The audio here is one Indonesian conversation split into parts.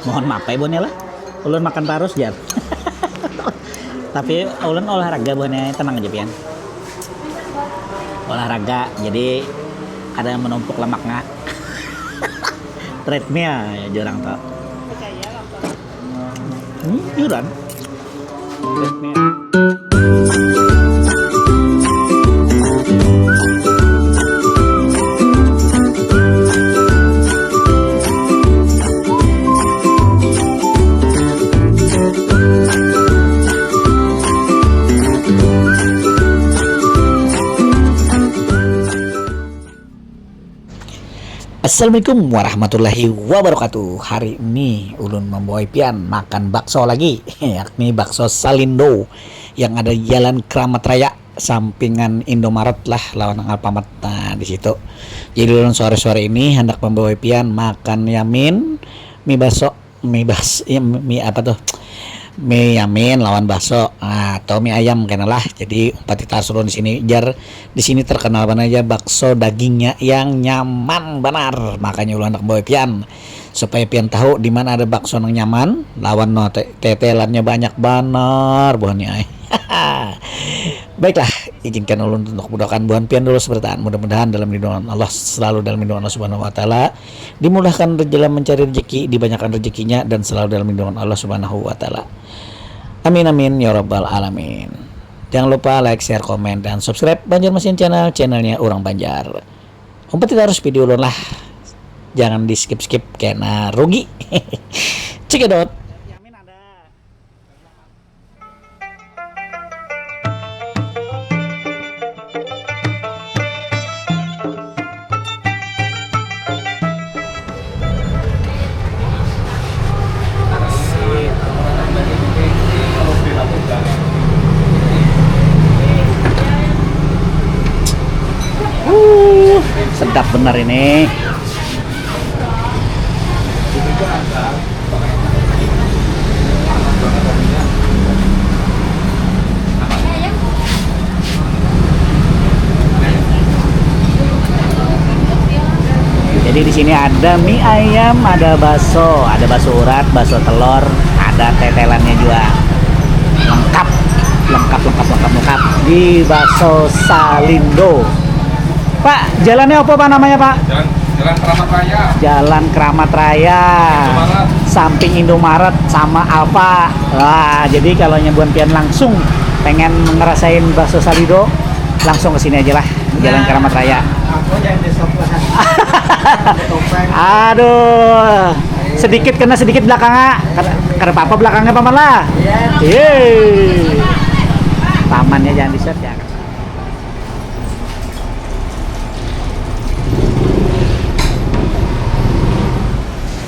Mohon maaf ya Bun ya lah. Ulun makan terus jar. Tapi ulun olahraga bukannya tenang aja pian. Olahraga jadi ada yang menumpuk lemaknya. Treadmill ya jarang tau. Yuran. Treadmill. Assalamualaikum warahmatullahi wabarakatuh. Hari ini ulun membawa pian makan bakso lagi, yakni bakso Salindo yang ada di Jalan Kramat Raya, sampingan Indomaret lah lawan Alfamart. Nah di situ. Jadi ulun sore-sore ini hendak membawa pian makan yamin, mie apa tuh? Mie yamin lawan bakso atau mie ayam kena lah. Jadi umpat kita suruh di sini jar di sini terkenal banget aja bakso dagingnya yang nyaman benar. Makanya ulah anak bawa pian supaya pian tahu di mana ada bakso yang nyaman lawan no tetelannya banyak banar buahnya. Baiklah, izinkan ulun untuk mudahkan buan pian dulu sebertaan. Mudah-mudahan dalam lindungan Allah, selalu dalam lindungan Allah Subhanahu wa taala, dimudahkan dalam mencari rezeki, dibanyakan rezekinya dan selalu dalam lindungan Allah Subhanahu wa taala. Amin amin ya rabbal alamin. Jangan lupa like, share, komen dan subscribe Banjarmasin channelnya Urang Banjar. Umpat kita harus video ulun lah. Jangan di skip karena rugi. Cekidot. Sedap benar ini. Jadi di sini ada mie ayam, ada bakso urat, bakso telur, ada tetelannya juga. Lengkap di bakso Salindo. Pak, jalannya apa Pak namanya Pak? Jalan Kramat Raya. Jalan Kramat Raya. Indomaret. Samping Indomaret sama Alfa. Wah, jadi kalau nyebuan pian langsung pengen ngerasain bakso Salindo, langsung ke sini aja lah, Jalan Kramat Raya. Aku jangan disopan. Aduh, sedikit belakangnya. Karena apa belakangnya paman lah? Iya. Pamannya jangan di-shot ya.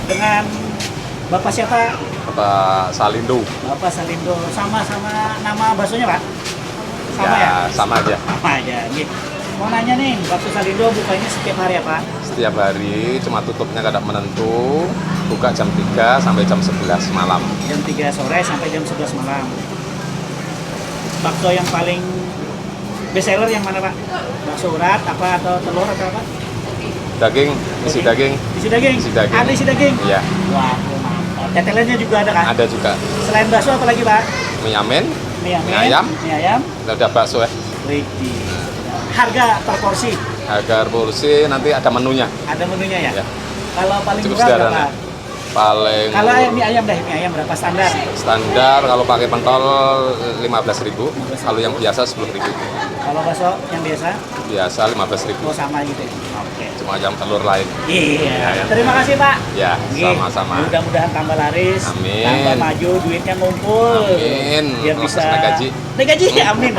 Dengan Bapak siapa? Bapak Salindo. Bapak Salindo. Sama nama baksonya Pak? Sama ya? Sama aja. Sama aja. Gitu. Mau nanya nih, bakso Salindo bukanya setiap hari ya Pak? Setiap hari, cuma tutupnya kadang menentu. Buka jam 3 sampai jam 11 malam. Jam 3 sore sampai jam 11 malam. Bakso yang paling best seller yang mana Pak? Bakso urat apa atau telur atau apa? Daging, isi daging. Isi daging? Isi daging. Ada isi daging? Iya. Wah, mantap. Tetelannya juga ada kan? Ada juga. Selain bakso apa lagi Pak? Mie yamin, Mie mie ayam. Ada bakso ya. Riki. Harga per porsi? Harga porsi nanti ada menunya. Ada menunya ya? Ya. Kalau paling Cukup murah berapa? sederhana. Paling Kalau mie ayam berapa standar? standar kalau pakai pentol 15.000. Kalau yang biasa 10.000. Kalau bakso yang biasa? Biasa 15.000. Oh sama gitu ya? Oke. Cuma ayam telur lain. Iya. Ya. Terima kasih Pak. Ya, Oke. sama-sama. Mudah-mudahan tambah laris, Amin. tambah maju, duitnya ngumpul. Amin. Biar bisa Naik gaji. Naik gaji. Amin.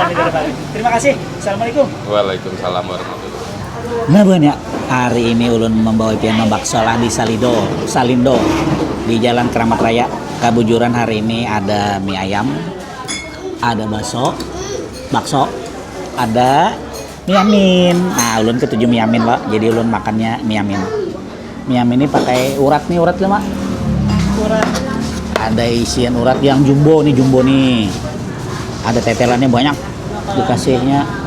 Terima kasih. Assalamualaikum. Waalaikumsalam warahmatullahi wabarakatuh. Nah banyak hari ini ulun membawa piano bakso lah di Salindo di Jalan Kramat Raya. Kabujuran hari ini ada mie ayam, ada bakso, ada mie yamin. Nah ulun ketujuh mie yamin Pak. Jadi ulun makannya mie yamin. Mie yamin ini pakai urat lah Mak. Urat. Ada isian urat yang jumbo nih. Ada tetelannya banyak dikasihnya.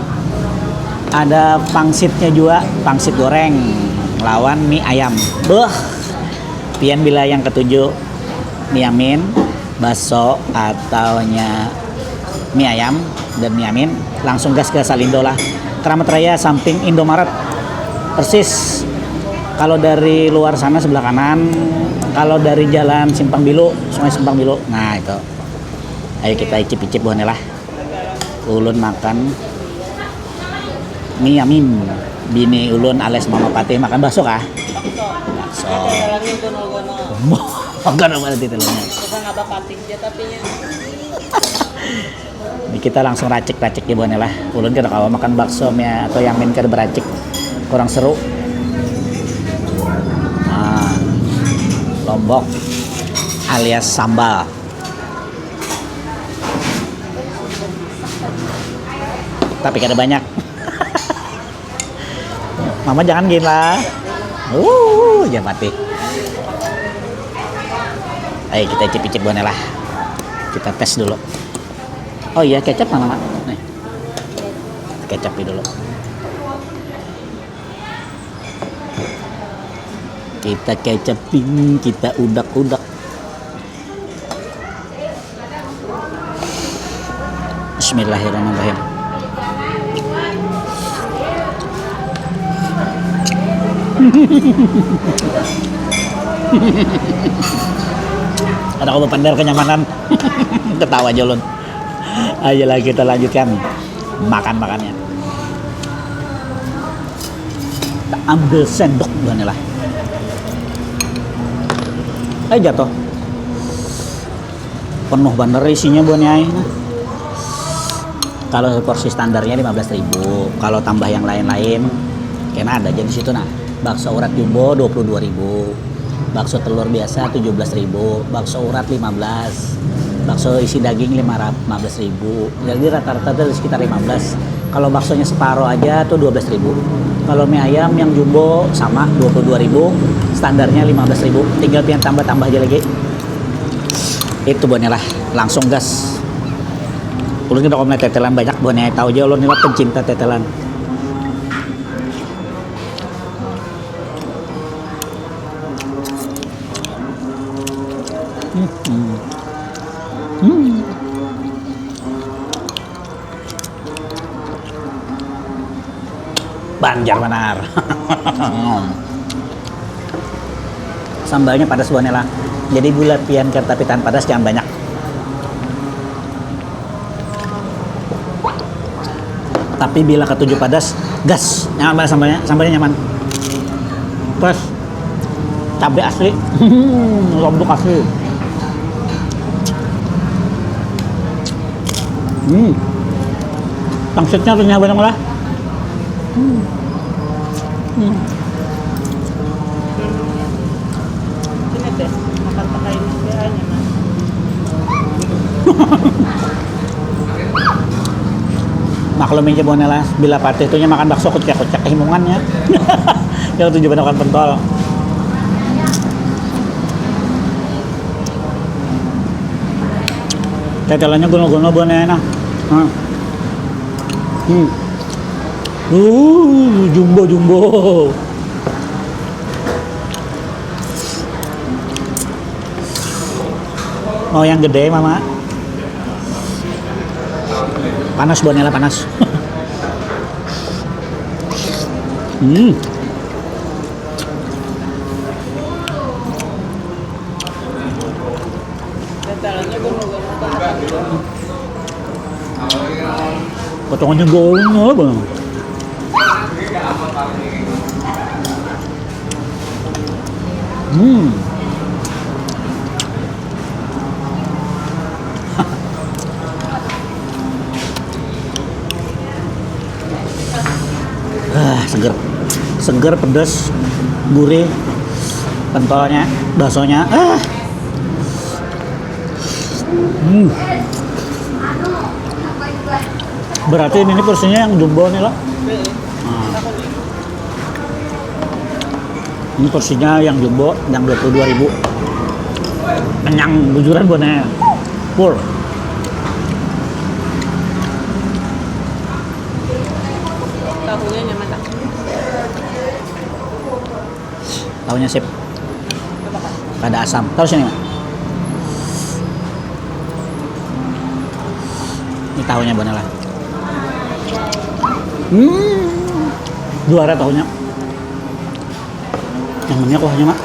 Ada pangsitnya juga, pangsit goreng lawan mie ayam. Pian bila yang ketujuh mie amin, bakso ataunya mie ayam dan mie amin, langsung gas ke Salindo lah. Keramat Raya samping Indomaret. Persis. Kalau dari luar sana sebelah kanan, kalau dari jalan Simpang Bilu, Sungai Simpang Bilu. Nah, itu. Ayo kita icip-icip buahnya lah. Ulun makan mie amin. Bini ulun alias Mama Patih makan bakso kah? Bakso. Jalannya gono-gono. Makan apa nanti telurnya? Bukan apa pating dia tapi nya. Ini kita langsung racik-racik ya buahnya lah. Ulun kada kawa makan bakso mie atau yang min kada beracik. Kurang seru. Nah, lombok alias sambal. Tapi kada banyak. Mama jangan gila. Ya mati. Ayo kita icip-icip buahnya lah. Kita tes dulu. Oh iya, kecap mana, Mak? Nih. Kecap dulu. Kita kecapin, kita udak-udak. Bismillahirrahmanirrahim. Ada kau pandar kenyamanan. Ketawa aja Lun. Ayolah kita lanjutkan makan-makannya. Kita ambil sendok buahnya lah. Jatuh. Penuh bener isinya buahnya. Kalau porsi standarnya 15.000. Kalau tambah yang lain-lain, kena ada aja di situ nah. Bakso urat jumbo 22.000, bakso telur biasa 17.000, bakso urat 15, bakso isi daging 15.000. Jadi rata-rata dari sekitar 15. Kalau baksonya separuh aja tuh 12.000. Kalau mie ayam yang jumbo sama 22.000, standarnya 15.000. Tinggal pian tambah-tambah aja lagi. Itu buahnya lah, langsung gas. Ulun kita komen tetelan banyak buahnya, tahu aja ulun ini pencinta tetelan. Banjar benar. Sambalnya padas buahnya lah. Jadi bulat pian tapi tahan padas, jangan banyak. Tapi bila ketujuh padas, gas. Nyaman sambalnya, sambalnya nyaman. Terus cabai asli, lombok asli. Pangsitnya renyah banget lah. Sini deh, makan pakai ini biaranya mas. Maklumin aja Bonela, bila Patih itunya makan bakso kucek-kucek kehimungannya. Yang tujuh makan pentol. Tetelannya gono-gono Bonela. Jumbo. Mau yang gede, Mama? Panas Bonela, panas. Tetelannya gono-gono. Potongannya gono banget. Seger, pedas, gurih, pentolnya, baksonya. Berarti ini porsinya yang jumbo nih loh. Ini porsinya yang jumbo, yang 22.000. Kenyang bujuran buahnya. Full. Tahunya nyaman tak? Tahunya sip. Coba kan? Ada asam. Terus ini, Mak. Ini tahunya bener lah. Juara tahunya. Yang mana kuahnya, Mak?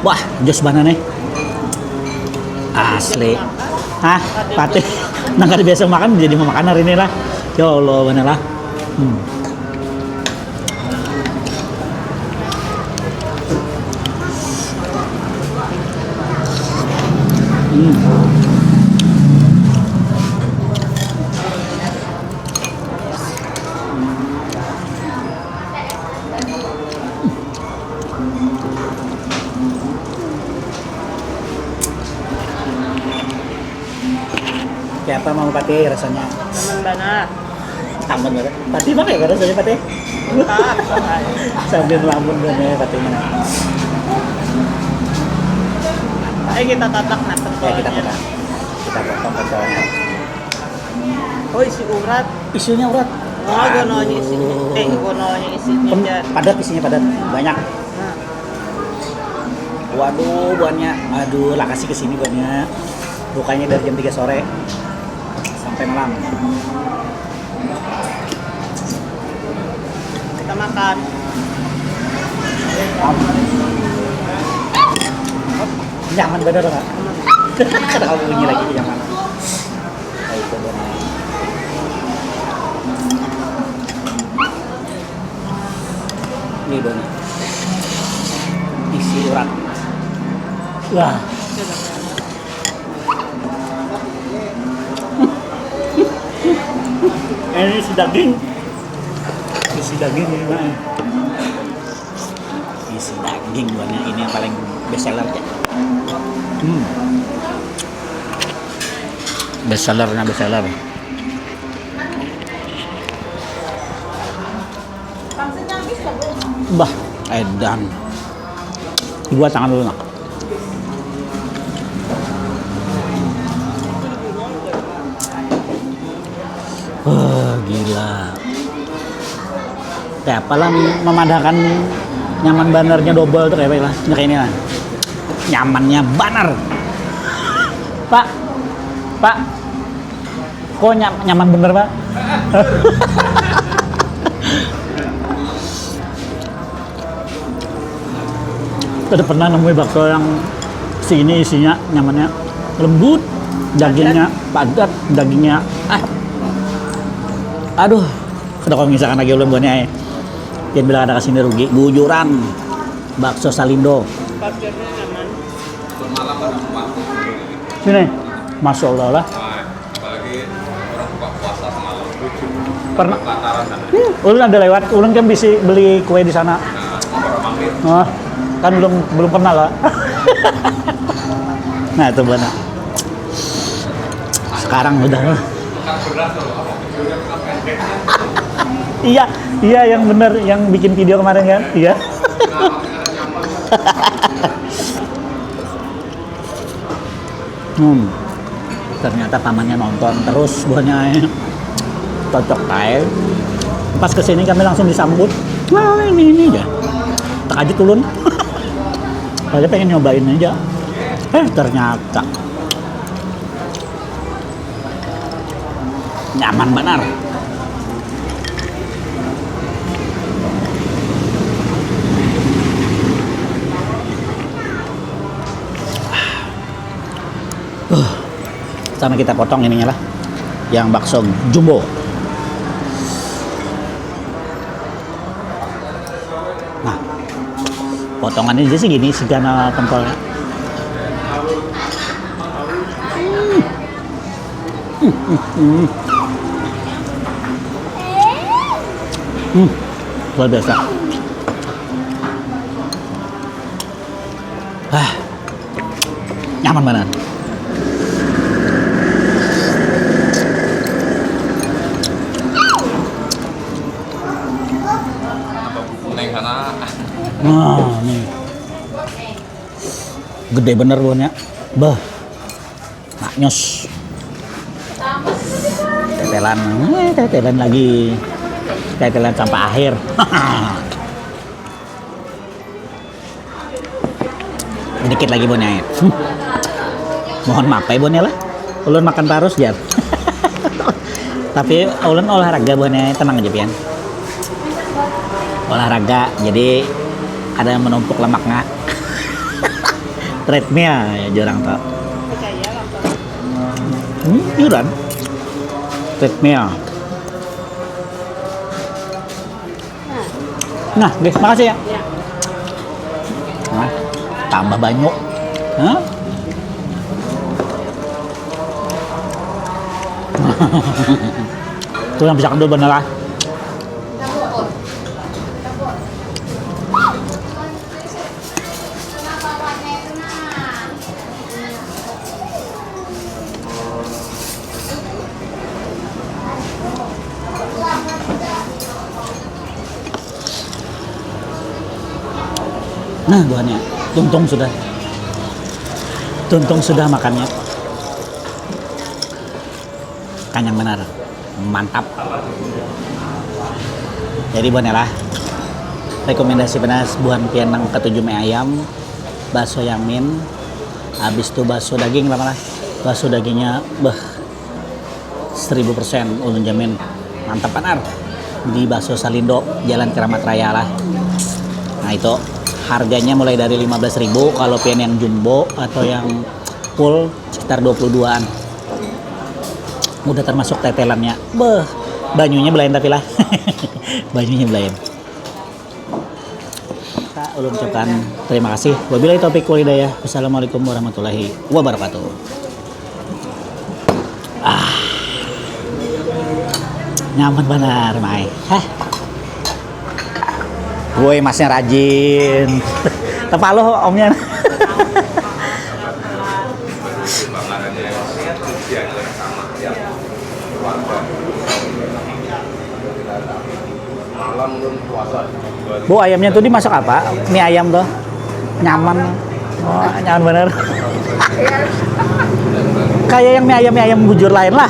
Wah, jos banget nih. Asli. Hah, pate. Nah, kada biasa makan jadi mau makan hari ini lah. Ya Allah, bener lah. Kayak apa mau pate rasanya? Naman banget. Aman banget. Pati bang ya rasanya pate? Mantap. Sambil lamun banget patenya. Ay, kita tatak na Ya kita potong. Kita potong potongan. Hoy, si Urat. Isunya urat. Oh, gononya isinya. Gononya isinya dyan. Padat isinya padat. Banyak. Nah, Waduh, buahnya. Aduh, lah kasih kesini buahnya. Bukanya dari jam 3 sore sampai malam. kita makan. Nyaman bener nggak? Kada kamu bunyi lagi nyaman. Nah, itu buahnya. Ini buahnya. Isi urat. Wah. Ini isi daging. Isi daging ini mah. Isi daging buahnya ini yang paling best seller ya. Best sellernya best seller. Bah, edan. Gua tangan dulu nak. Gila. Kayak apalah memandangkan nyaman banernya double tuh kayak lah. Kayak ini lah. Nyamannya banar. Pak. Pak. Kok nyaman bener, Pak? Udah pernah nemuin bakso yang segini isinya nyamannya lembut, dagingnya padat, dagingnya aduh, sudah kalau misalkan lagi ulun buahnya jangan bilang ada kesini rugi. Bujuran bakso Salindo. Burgernya nyaman. Malam ada empat. Sini, masya Allah lah. Apalagi orang buka puasa semalam. Pernah. Lantaran sana. Ulun ada lewat, ulun kan bisa beli kue di sana. Nah, orang mampir. Oh, kan belum pernah lah. Nah itu benar. Sekarang udah. Bukan berat loh, apa videonya bukan pendek. Iya, iya yang benar yang bikin video kemarin kan? Iya. Ternyata pamannya nonton terus buahnya cocok tay. Pas kesini kami langsung disambut. Nah ini aja. Tak aja turun. Saya pengen nyobain aja. Ternyata nyaman benar. Sama kita potong ininya lah, yang bakso jumbo. Nah, potongannya sih gini, segala tempelnya. Luar biasa. Nyaman banget. Neng sana. Nah, nih. Gede bener buahnya. Bah. Maknyos. Tetelan lagi. Tetelan sampai akhir. Dikit lagi Bonnya. Mohon maaf ya Bonnya lah. Ulun makan terus jar. Tapi ulun olahraga Bonnya, tenang aja pian. Olahraga, jadi ada yang menumpuk lemak nggak? Treadmill ya jarang tau. Percaya lah. Yuran. Treadmill. Nah, guys, makasih ya. Ya. Nah, tambah banyak. Hah? Tuh yang bisa kendul bener lah. Nah, buahnya. Tuntung sudah makannya. Kanyang benar. Mantap. Jadi buahnya lah. Rekomendasi pedas buahan pianang ketujuh mie ayam, bakso yamin, habis itu bakso daging lah malah. Bakso dagingnya 1000% ulun jamin. Mantap panar. Di bakso Salindo, Jalan Keramat Raya lah. Nah, itu harganya mulai dari 15.000 kalau pian yang jumbo atau yang full sekitar 22-an. Udah termasuk tetelannya. Banyunya belain tapi lah. Banyunya belain. Kita ulun ucapkan terima kasih. Wabillahi taufiq wal hidayah. Wassalamualaikum warahmatullahi wabarakatuh. Nyaman benar, Mai. Woi, masnya rajin. Tepak lo omnya. Bu, ayamnya tuh dimasak apa? Mie ayam tuh. Nyaman. Oh, nyaman bener. Kayak yang mie ayam bujur lain lah.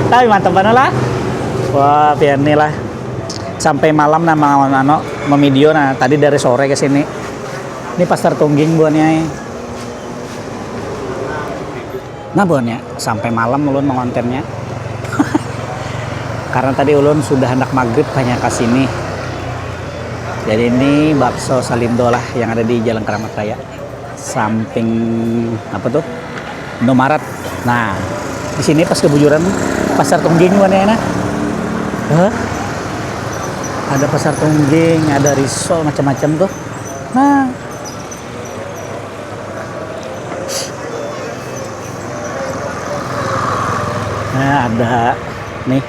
Tapi mantap banget lah. Wah, pian nih lah. Sampai malam nama video nah tadi dari sore ke sini. Ini pasar Tungging buannya. Nah buannya sampai malam ulun mengontennya. Karena tadi ulun sudah hendak maghrib hanya ke sini. Jadi ini bakso Salindo lah yang ada di Jalan Keramat Raya. Samping apa tuh? Indomaret. Nah, di sini pas kebujuran pasar Tungging buannya nah. Ada pasar Tungging, ada risol macam-macam tuh. Nah, ada nih.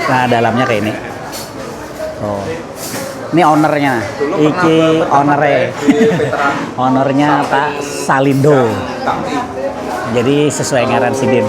Nah, dalamnya kayak ini. Oh. Ini ownernya, iki ownernya, ownernya Pak Salindo. Jadi sesuai ngaran Sidin.